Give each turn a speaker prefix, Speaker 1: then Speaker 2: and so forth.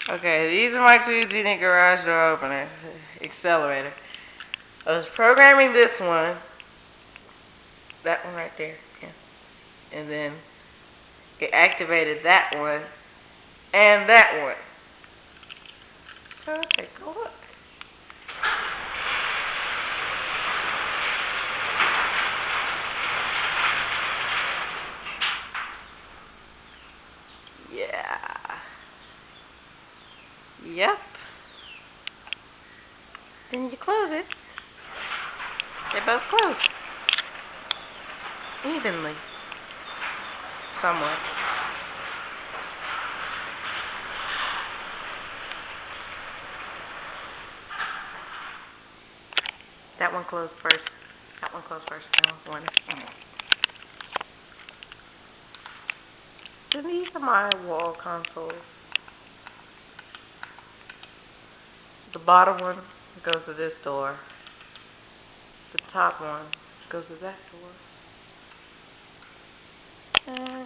Speaker 1: Okay, these are my two genie garage door openers. Accelerator. I was programming this one. That one right there. Yeah. And then it activated that one and that one. So take a look. Yeah. Yep. Then you close it. They both close. Evenly. Somewhat. That one closed first. That one closed first. That one. So these are my wall consoles. The bottom one goes to this door. The top one goes to that door. And